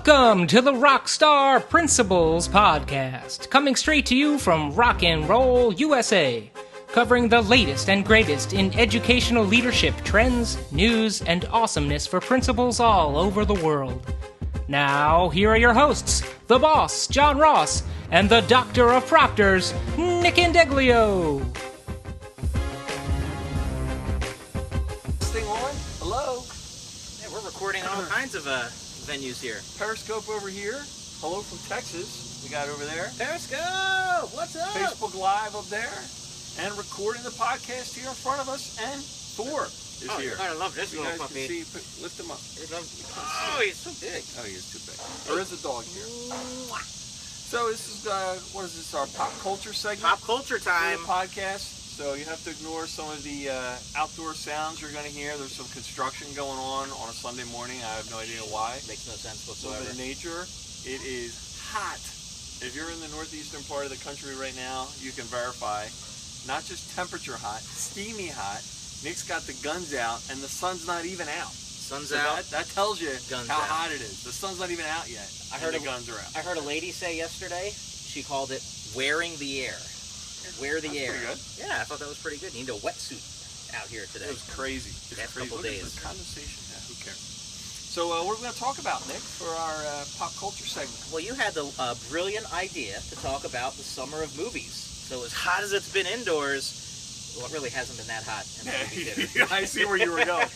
Welcome to the Rockstar Principles Podcast, coming straight to you from Rock and Roll USA, covering the latest and greatest in educational leadership trends, news, and awesomeness for principals all over the world. Now, here are your hosts, the boss, John Ross, and the Doctor of Proctors, Nick Indeglio. This thing on? Hello? Yeah, we're recording all kinds of venues here. Periscope over here. Hello from Texas. We got over there. Periscope! What's up? Facebook Live up there. And recording the podcast here in front of us. And Thor is here. I love this You little guys can puppy. see, lift him up. Oh, he's so big. Oh, he is too big. There is a dog here. So this is, what is this, our pop culture segment? Pop culture For time. the podcast. So you have to ignore some of the outdoor sounds you're going to hear. There's some construction going on a Sunday morning. I have no idea why. Makes no sense A little whatsoever. bit of nature. It is hot. If you're in the northeastern part of the country right now, you can verify. Not just temperature hot, steamy hot. Nick's got the guns out, and the sun's not even out. Sun's So out. That tells you Guns how out. hot it is. The sun's not even out yet. I and heard the guns are out. I heard a lady say yesterday, she called it wearing the air. Wear the That's air. pretty good. Yeah, I thought that was pretty good. You need a wetsuit out here today. It was crazy. It's Last crazy. couple Look at days. the condensation. Yeah, who cares? So what are we going to talk about, Nick, for our pop culture segment? Well, you had the brilliant idea to talk about the summer of movies. So as hot as it's been indoors, well, it really hasn't been that hot in the movie theater. I see where you were going.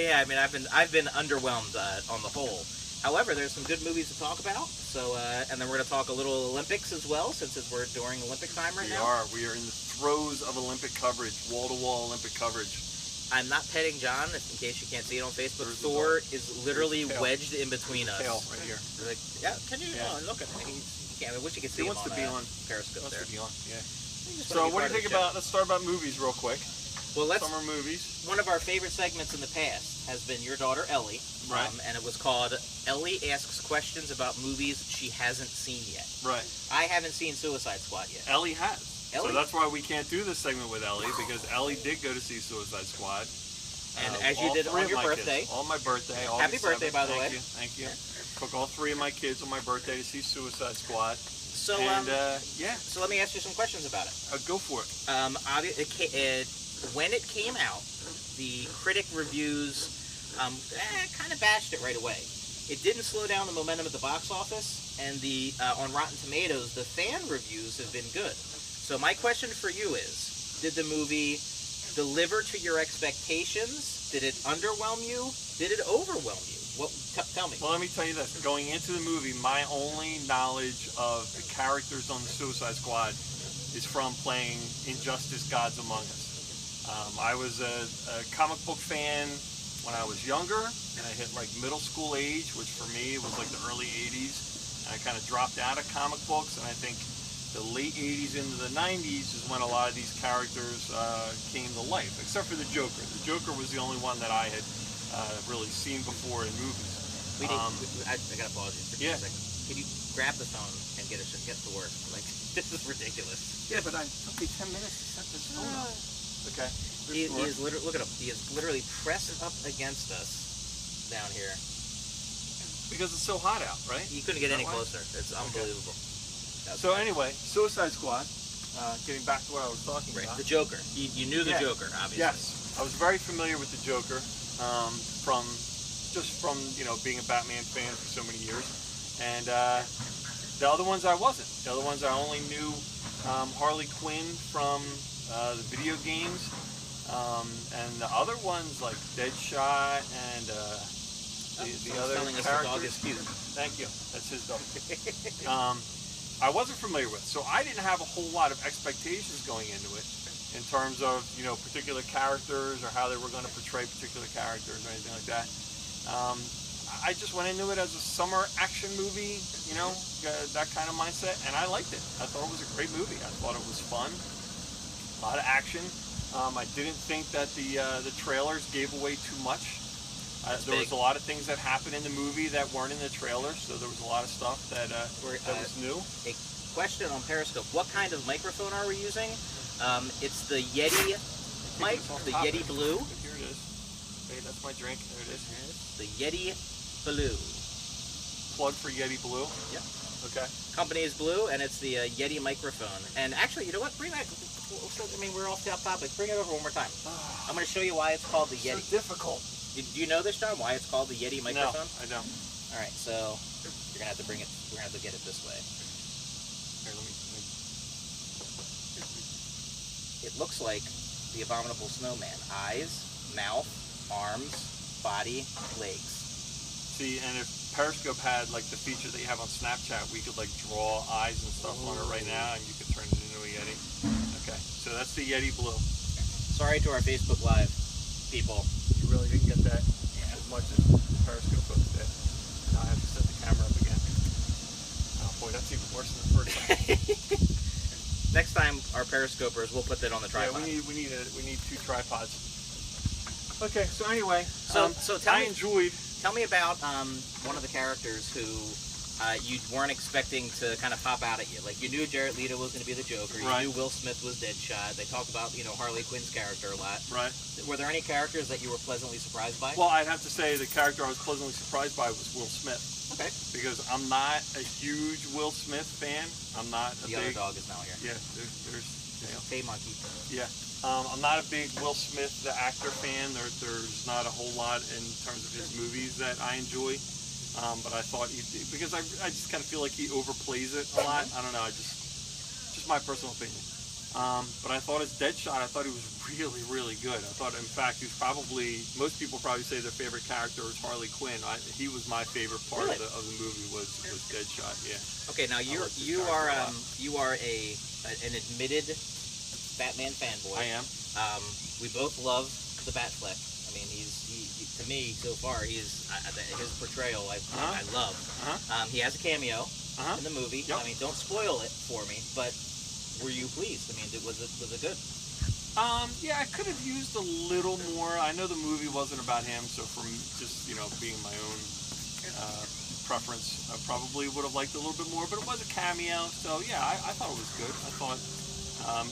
Yeah, I mean, I've been underwhelmed on the whole. However, there's some good movies to talk about. So, and then we're going to talk a little Olympics as well, since we're during Olympic time right now. We are in the throes of Olympic coverage, wall-to-wall Olympic coverage. I'm not petting John, in case you can't see it on Facebook. There's the Thor is literally There's the tail. wedged in between us. Tail right here. Like, yeah, can you Yeah. look at me? I wish you could see He him wants on, to be on. Periscope Wants there. to be on, yeah. He just So wanna be what part do you of think the show. about, let's start about movies real quick. Well, Summer movies. one of our favorite segments in the past has been your daughter Ellie, Right. And it was called Ellie Asks Questions About Movies She Hasn't Seen Yet. Right. I haven't seen Suicide Squad yet. Ellie has. Ellie? So that's why we can't do this segment with Ellie, because Ellie did go to see Suicide Squad. And as you all did three on of your my birthday. Kids. On my birthday. Happy August birthday, 7th. by the way. Thank you. Took all three of my kids on my birthday to see Suicide Squad. So, And, yeah, so let me ask you some questions about it. go for it. When it came out, the critic reviews kind of bashed it right away. It didn't slow down the momentum at the box office, and the on Rotten Tomatoes, the fan reviews have been good. So my question for you is, did the movie deliver to your expectations? Did it underwhelm you? Did it overwhelm you? Tell me. Well, let me tell you this. Going into the movie, my only knowledge of the characters on the Suicide Squad is from playing Injustice: Gods Among Us. I was a comic book fan when I was younger, and I hit like middle school age, which for me was like the early 80s. And I kind of dropped out of comic books, and I think the late 80s into the 90s is when a lot of these characters came to life, except for the Joker. The Joker was the only one that I had really seen before in movies. I gotta pause you for just a second. Can you grab the phone and get to work? Like, this is ridiculous. Yeah, but it took me 10 minutes to set this phone up. Okay. He is literally, look at him. He is literally pressed up against us down here. Because it's so hot out, right? You couldn't get Is that any why? closer. It's unbelievable. So anyway, Suicide Squad. Getting back to what I was talking Right, about. the Joker. You knew the Yeah. Joker, obviously. Yes, I was very familiar with the Joker from being a Batman fan for so many years, and the other ones I wasn't. The other ones I only knew Harley Quinn from the video games, and the other ones like Deadshot and the other telling us characters. the dog is cute. Thank you. That's his dog. I wasn't familiar with, so I didn't have a whole lot of expectations going into it in terms of particular characters or how they were going to portray particular characters or anything like that. I just went into it as a summer action movie, that kind of mindset, and I liked it. I thought it was a great movie. I thought it was fun, a lot of action. I didn't think that the trailers gave away too much. There was a lot of things that happened in the movie that weren't in the trailer, so there was a lot of stuff that was new. A question on Periscope. What kind of microphone are we using? It's the Yeti mic, the Yeti Blue. Here it is. Hey, that's my drink. There it is. The Yeti Blue. plug for Yeti Blue? Yep. Okay. Company is Blue, and it's the Yeti microphone. And actually, you know what? Bring that. I mean, we're off the topic. Bring it over one more time. I'm going to show you why it's called the Yeti. So difficult. Do you know this, John? Why it's called the Yeti microphone? No, I don't. All right, so you're gonna have to bring it. We're gonna have to get it this way. Here, let me. It looks like the Abominable Snowman: eyes, mouth, arms, body, legs. See, and if Periscope had like the feature that you have on Snapchat, we could like draw eyes and stuff on it right now, and you could turn it into a Yeti. Okay, so that's the Yeti Blue. Sorry to our Facebook Live people. You really didn't get that as much as Periscope folks did. Now I have to set the camera up again. Oh boy, that's even worse than the first time. Next time, our Periscopers, we'll put that on the tripod. Yeah, we need 2 tripods. Okay, so anyway, so tell me, enjoyed. Tell me about one of the characters who you weren't expecting to kind of pop out at you. Like, you knew Jared Leto was going to be the Joker. You knew Will Smith was Deadshot. They talk about, Harley Quinn's character a lot. Right. Were there any characters that you were pleasantly surprised by? Well, I'd have to say the character I was pleasantly surprised by was Will Smith. Okay. Because I'm not a huge Will Smith fan. I'm not a the big... other dog is now here. Yeah, there's Hey, monkey. Yeah. I'm not a big Will Smith, the actor, fan. There's not a whole lot in terms of his movies that I enjoy. But I thought because I just kind of feel like he overplays it a lot. I don't know. Just my personal opinion. But I thought as Deadshot, I thought he was really, really good. I thought, in fact, he was most people probably say their favorite character was Harley Quinn. He was my favorite part of the movie was Deadshot. Yeah. Okay, now you are an admitted Batman fanboy. I am. We both love the Batfleck. I mean, to me, so far, his portrayal I love. He has a cameo in the movie. Yep. I mean, don't spoil it for me, but were you pleased? I mean, was it good? Yeah, I could have used a little more. I know the movie wasn't about him, so from just, being my own preference, I probably would have liked a little bit more, but it was a cameo, so yeah, I thought it was good. I thought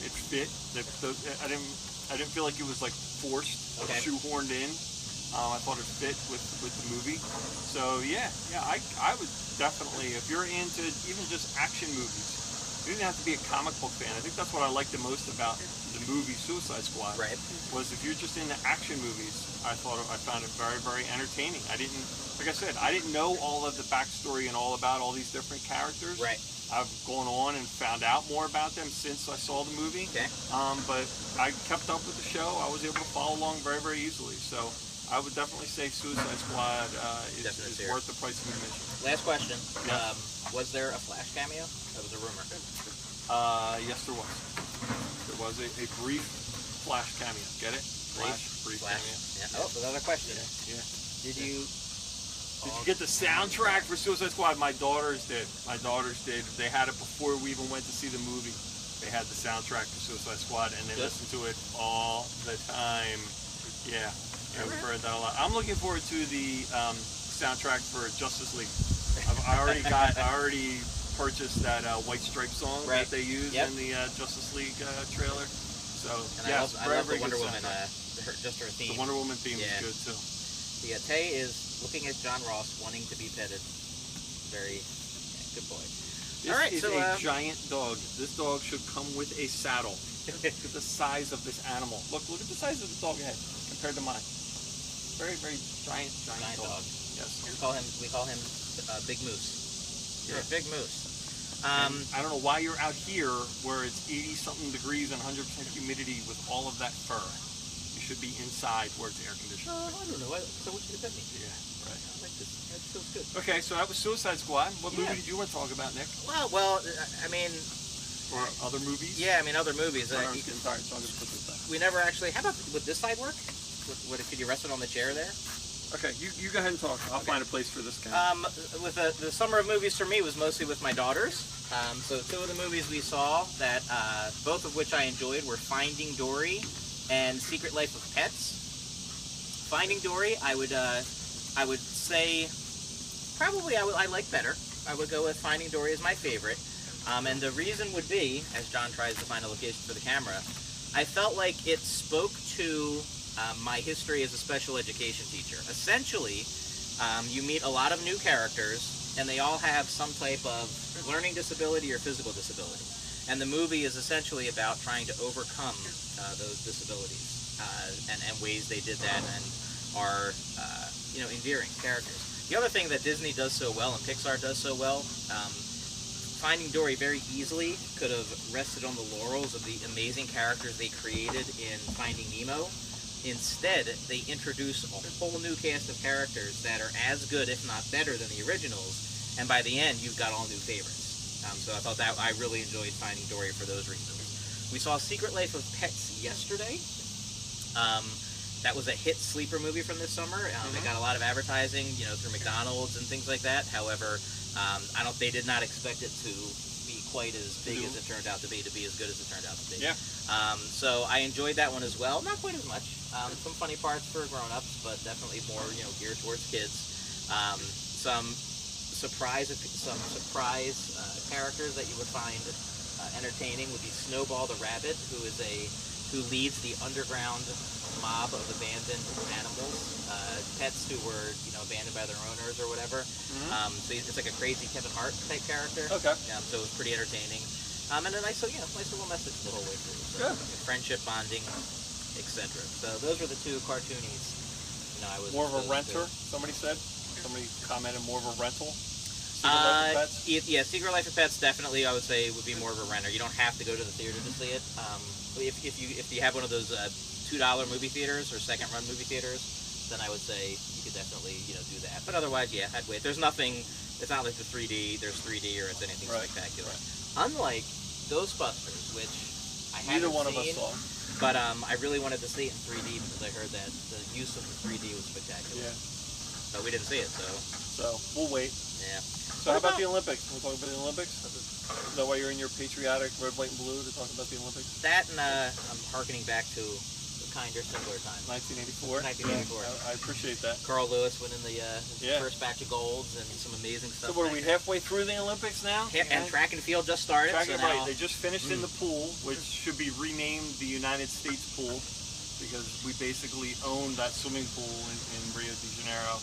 it fit. I didn't feel like it was like forced or shoehorned in. I thought it fit with the movie. So yeah, I would definitely, if you're into even just action movies, you didn't have to be a comic book fan. I think that's what I liked the most about the movie Suicide Squad. Right. Was if you're just into action movies, I found it very, very entertaining. Like I said, I didn't know all of the backstory and all about all these different characters. Right. I've gone on and found out more about them since I saw the movie. Okay. But I kept up with the show. I was able to follow along very, very easily. So I would definitely say Suicide Squad is worth the price of admission. Last question. Yeah. Was there a Flash cameo? That was a rumor. Yes, there was. There was a brief Flash cameo. Get it? Brief cameo. Yeah. Oh, another question. Yeah. Did you get the soundtrack for Suicide Squad? My daughters did. They had it before we even went to see the movie. They had the soundtrack for Suicide Squad, and they listened to it all the time. Yeah. I've heard that a lot. I'm looking forward to the soundtrack for Justice League. I already purchased that White Stripe song that they use in the Justice League trailer. So I love the Wonder Woman. Just her theme. The Wonder Woman theme is good too. The Tay is looking at John Ross, wanting to be petted. Very good boy. This is a giant dog. This dog should come with a saddle. Look at the size of this animal. Look at the size of the dog head compared to mine. Very, very giant dog. Yes. We call him Big Moose. You're a big moose. I don't know why you're out here where it's 80-something degrees and 100% humidity with all of that fur. You should be inside where it's air conditioned. I don't know. I want you to pet me. Yeah, right. I like this. That feels good. Okay, so that was Suicide Squad. What movie did you want to talk about, Nick? Well, I mean... Or other movies? Yeah, I mean, other movies. I was getting tired, so I'm going to put this back. We never actually... How about... Would this side work? Could you rest it on the chair there? Okay, you go ahead and talk. I'll find a place for this guy. With the summer of movies for me was mostly with my daughters. So two of the movies we saw that both of which I enjoyed were Finding Dory and Secret Life of Pets. Finding Dory, I would say probably I like better. I would go with Finding Dory as my favorite. And the reason would be, as John tries to find a location for the camera, I felt like it spoke to my history as a special education teacher. Essentially, You meet a lot of new characters, and they all have some type of learning disability or physical disability. And the movie is essentially about trying to overcome those disabilities and ways they did that and are, endearing characters. The other thing that Disney does so well and Pixar does so well, Finding Dory very easily could have rested on the laurels of the amazing characters they created in Finding Nemo. Instead, they introduce a whole new cast of characters that are as good, if not better, than the originals, and by the end, you've got all new favorites. So I thought that I really enjoyed Finding Dory for those reasons. We saw Secret Life of Pets yesterday. That was a hit sleeper movie from this summer. It got a lot of advertising, through McDonald's and things like that. However, they did not expect it to be quite as big as it turned out to be as good as it turned out to be. Yeah. So I enjoyed that one as well. Not quite as much. Some funny parts for grown-ups, but definitely more, geared towards kids. Some surprise characters that you would find entertaining would be Snowball the rabbit, who leads the underground mob of abandoned animals, pets who were abandoned by their owners or whatever. So it's like a crazy Kevin Hart type character. Okay. So it was pretty entertaining. And a nice little message the whole way through. So, friendship, bonding, etc. So those were the two cartoonies. I was more of a renter. Somebody commented more of a rental. Secret Life of Pets? Yeah, Secret Life of Pets definitely I would say would be more of a renter. You don't have to go to the theater to see it. If you have one of those $2 movie theaters or second-run movie theaters, then I would say you could definitely do that. But otherwise, yeah, I'd wait. There's nothing. It's not like the 3D. There's 3D or it's anything spectacular. Right. Unlike Ghostbusters, which I haven't Neither one seen, of us saw. but I really wanted to see it in 3D because I heard that the use of the 3D was spectacular. Yeah. But we didn't see it, so. So we'll wait. Yeah. So how about the Olympics? Can we talk about the Olympics? Is that why you're in your patriotic red, white, and blue to talk about the Olympics? That and I'm hearkening back to a kinder, simpler time. 1984. 1984. Yeah, I appreciate that. Carl Lewis winning the first batch of golds and some amazing stuff. So what are we halfway through the Olympics now? And track and field just started. Right. They just finished in the pool, which should be renamed the United States Pool, because we basically own that swimming pool in Rio de Janeiro.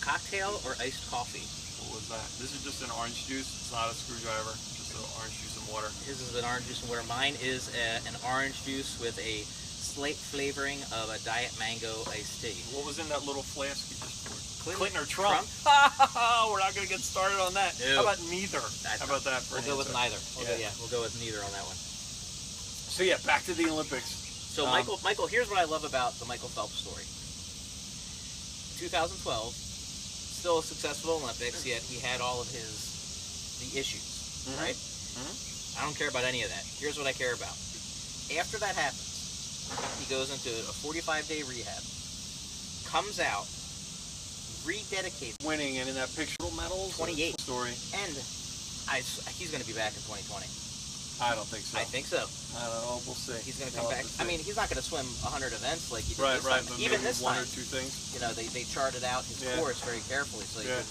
Cocktail or iced coffee? What was that? This is just an orange juice. It's not a screwdriver. Just an orange juice and water. His is an orange juice and water. Mine is an orange juice with a slight flavoring of a Diet Mango iced tea. What was in that little flask you just poured? Clinton or Trump? We're not going to get started on that. No. How about neither? How about that for We'll go with neither. We'll go with neither on that one. So yeah, back to the Olympics. So Michael, here's what I love about the Michael Phelps story. 2012, still a successful Olympics, yet he had all of the issues, right? I don't care about any of that. Here's what I care about. After that happens, he goes into a 45-day rehab, comes out, rededicated, winning, and in that picture medals 28 story, and he's going to be back in 2020. I don't think so. I think so. I don't know. We'll see. He's going to come back. I mean, he's not going to swim 100 events like he did this right. time. But even maybe this one time, or two things. They charted out his course very carefully so he couldn't,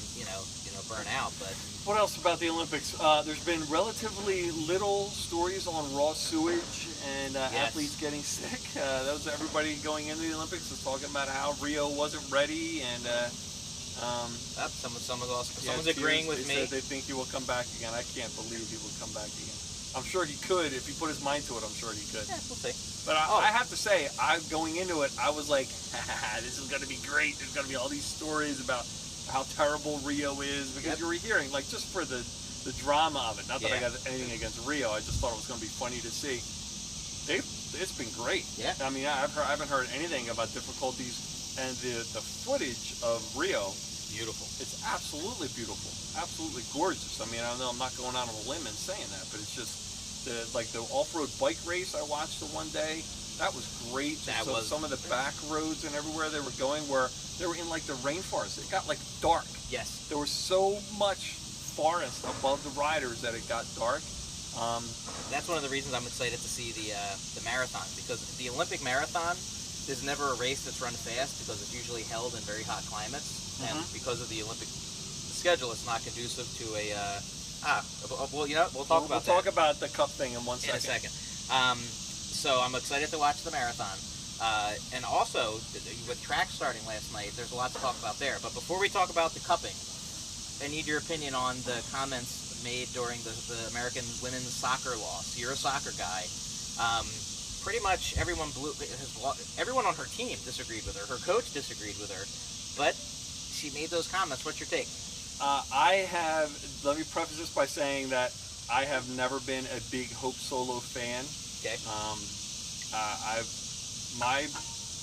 burn out. But what else about the Olympics? There's been relatively little stories on raw sewage and athletes getting sick. That was everybody going into the Olympics was talking about how Rio wasn't ready and. Someone's agreeing with me. Said they think he will come back again. I can't believe he will come back again. I'm sure he could if he put his mind to it. I'm sure he could. Yeah, we'll see. But I have to say, going into it, I was like, this is going to be great. There's going to be all these stories about how terrible Rio is because you were hearing just for the drama of it. Not that I got anything against Rio. I just thought it was going to be funny to see. It's been great. Yeah. I mean, I haven't heard anything about difficulties, and the footage of Rio. Beautiful. It's absolutely beautiful, absolutely gorgeous. I mean, I know I'm not going out on a limb and saying that, but it's just the off-road bike race I watched the one day. That was great. Some of the back roads and everywhere they were going, where they were in the rainforest. It got dark. Yes. There was so much forest above the riders that it got dark. That's one of the reasons I'm excited to see the marathon, because the Olympic marathon is never a race that's run fast because it's usually held in very hot climates. And because of the Olympic schedule, it's not conducive to a. We'll talk about that. We'll talk about the cup thing in a second. So I'm excited to watch the marathon. And also, with track starting last night, there's a lot to talk about there. But before we talk about the cupping, I need your opinion on the comments made during the American women's soccer loss. You're a soccer guy. Pretty much everyone on her team disagreed with her. Her coach disagreed with her. But she made those comments. What's your take? Let me preface this by saying that I have never been a big Hope Solo fan. Okay. My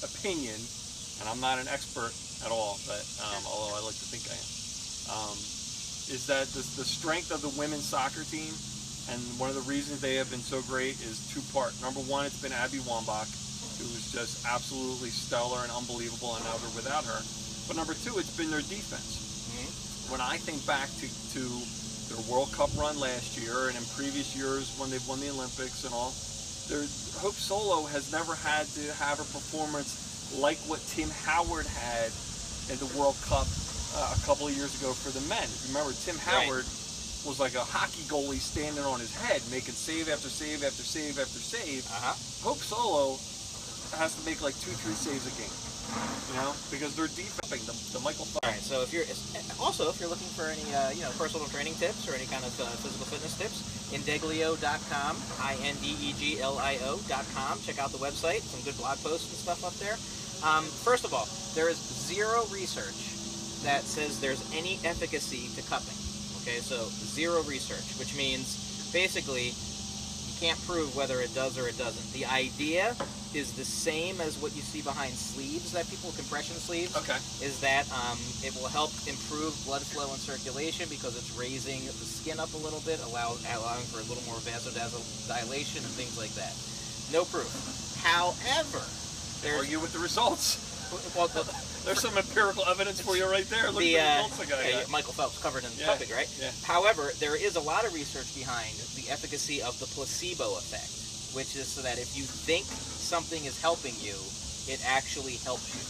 opinion, and I'm not an expert at all, but although I like to think I am, is that the strength of the women's soccer team, and one of the reasons they have been so great, is two-part. Number one, it's been Abby Wambach, who was just absolutely stellar and unbelievable, and now they're without her. But number two, it's been their defense. Mm-hmm. When I think back to their World Cup run last year, and in previous years when they've won the Olympics and all, Hope Solo has never had to have a performance like what Tim Howard had in the World Cup a couple of years ago for the men. If you remember, Tim Howard was like a hockey goalie standing on his head, making save after save after save after save. Hope Solo has to make like 2-3 saves a game, because they're defending the Michael Phelps. All right. So if you're looking for any personal training tips or any kind of physical fitness tips, Indeglio.com, INDEGLIO.com. Check out the website. Some good blog posts and stuff up there. First of all, there is zero research that says there's any efficacy to cupping. Okay, so zero research, which means basically you can't prove whether it does or it doesn't. The idea is the same as what you see behind sleeves that compression sleeves. Okay. Is that it will help improve blood flow and circulation because it's raising the skin up a little bit, allowing for a little more vasodilation and things like that. No proof. However, argue with the results. Well, there's some empirical evidence for you right there. Look at the results I got. Michael Phelps covered in cupping, right? Yeah. However, there is a lot of research behind the efficacy of the placebo effect, which is so that if you think something is helping you, it actually helps you.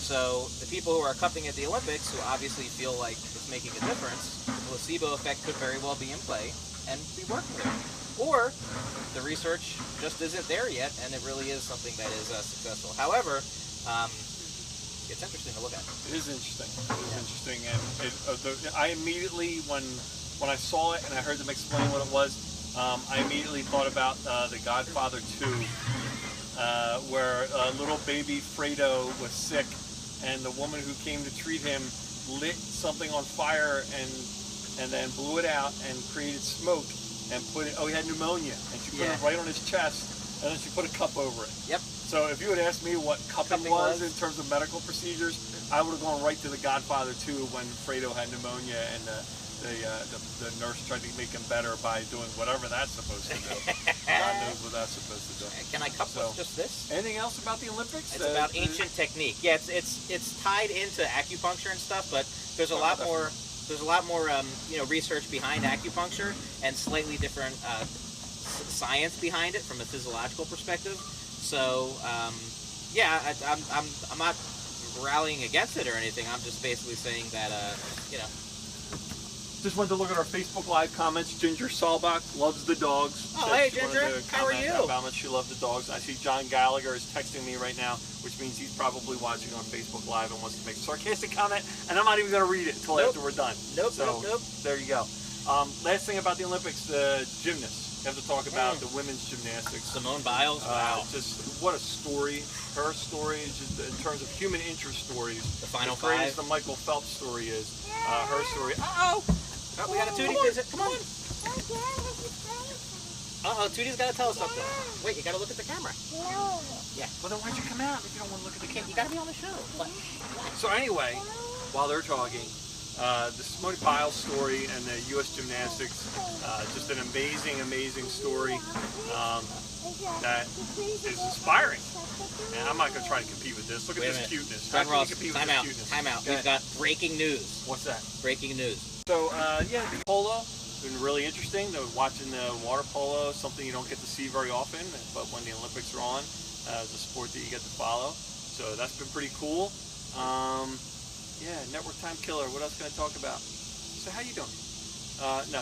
So the people who are cupping at the Olympics, who obviously feel like it's making a difference, the placebo effect could very well be in play and be working there. Or the research just isn't there yet, and it really is something that is successful. However, it's interesting to look at. It is interesting. And I immediately, when I saw it and I heard them explain what it was, I immediately thought about The Godfather 2, where little baby Fredo was sick, and the woman who came to treat him lit something on fire and then blew it out and created smoke and put it. Oh, he had pneumonia, and she put it right on his chest, and then she put a cup over it. Yep. So if you had asked me what cupping was in terms of medical procedures, I would have gone right to The Godfather 2 when Fredo had pneumonia and the nurse tried to make him better by doing whatever that's supposed to do. God knows what that's supposed to do. Can I cup with just this? Anything else about the Olympics? It's about ancient technique. Yeah, it's tied into acupuncture and stuff, but there's a lot more. There's a lot more research behind acupuncture and slightly different science behind it from a physiological perspective. So I'm not rallying against it or anything. I'm just basically saying that Just wanted to look at our Facebook Live comments. Ginger Salbach loves the dogs. Oh, hey Ginger, how are you? How much she loves the dogs. I see John Gallagher is texting me right now, which means he's probably watching on Facebook Live and wants to make a sarcastic comment, and I'm not even going to read it until after we're done. Nope. There you go. Last thing about the Olympics, the gymnasts. We have to talk about the women's gymnastics. Simone Biles, wow. Just what a story. Her story is just in terms of human interest stories. The final five. As great as the Michael Phelps story is, her story. Oh, we got a Tootie visit. Come on. Tootie's got to tell us something. Wait, you got to look at the camera. No. Yeah. Well, then why'd you come out if you don't want to look at the camera? You got to be on the show. What? So anyway, while they're talking, the Simone Biles story and the U.S. gymnastics, just an amazing story that is inspiring. And I'm not going to try to compete with this. Look at this cuteness. Time out. We've got breaking news. What's that? Breaking news. So, the polo has been really interesting. Watching the water polo, something you don't get to see very often, but when the Olympics are on, it's a sport that you get to follow. So that's been pretty cool. Network time killer. What else can I talk about? So how you doing?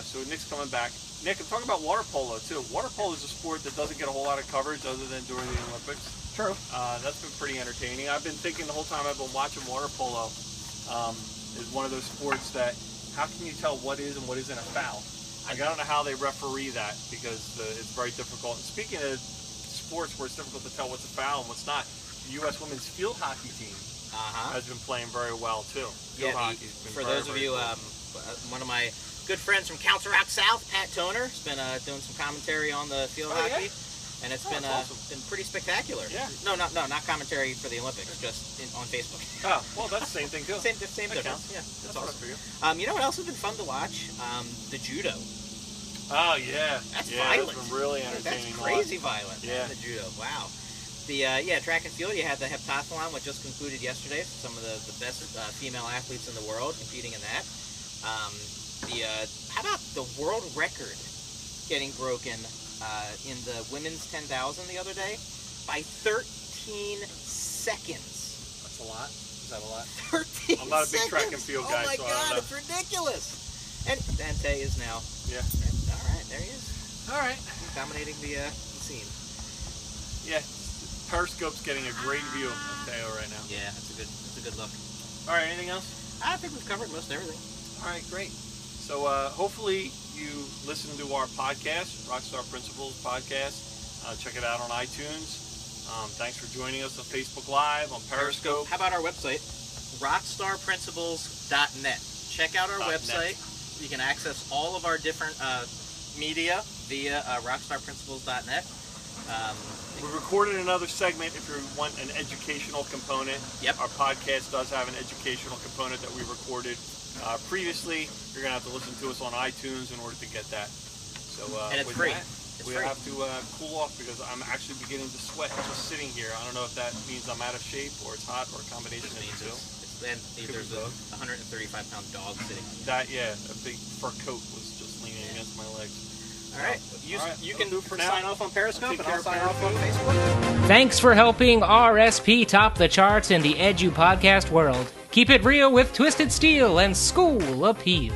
So Nick's coming back. Nick, I'm talking about water polo too. Water polo is a sport that doesn't get a whole lot of coverage other than during the Olympics. True. That's been pretty entertaining. I've been thinking the whole time I've been watching water polo is one of those sports that how can you tell what is and what isn't a foul? Like, I don't know how they referee that because it's very difficult. And speaking of sports where it's difficult to tell what's a foul and what's not, the U.S. women's field hockey team has been playing very well too. Field hockey's been for very, those of very you, cool. one of my good friends from Council Rock South, Pat Toner, has been doing some commentary on the field hockey. Yeah? And it's awesome. been pretty spectacular. Yeah. No, not commentary for the Olympics, just on Facebook. Oh, well, that's the same thing too. Same difference. Yeah, that's awesome. For you. You know what else has been fun to watch? The judo. Oh yeah, That's yeah, violent. That's been really entertaining. That's crazy violent. Yeah. The judo. Wow. The track and field. You had the heptathlon, which just concluded yesterday. Some of the best female athletes in the world competing in that. How about the world record getting broken in the women's 10,000 the other day by 13 seconds? That's a lot. Is that a lot? 13 I'm not a big seconds. track and field guy, Oh my so I don't God, know. it's ridiculous. And Dante is now. Yeah. All right, there he is. All right. Dominating the scene. Yeah. Periscope's getting a great view of Teo right now. Yeah, that's a good look. All right. Anything else? I think we've covered most everything. All right. Great. So hopefully you listen to our podcast, Rockstar Principles podcast. Check it out on iTunes. Thanks for joining us on Facebook Live, on Periscope. How about our website, rockstarprinciples.net. Check out our website. You can access all of our different media via rockstarprinciples.net. We recorded another segment if you want an educational component. Yep. Our podcast does have an educational component that we recorded previously. You're going to have to listen to us on iTunes in order to get that. So, and it's with free. That, we have to cool off because I'm actually beginning to sweat just sitting here. I don't know if that means I'm out of shape or it's hot or a combination of the two. And there's a 135-pound dog sitting. A big fur coat was just leaning against my legs. All right. You can do for sign now. off on Periscope, and Take I'll care sign of off on Periscope. Facebook. Thanks for helping RSP top the charts in the Edu podcast world. Keep it real with Twisted Steel and School Appeal.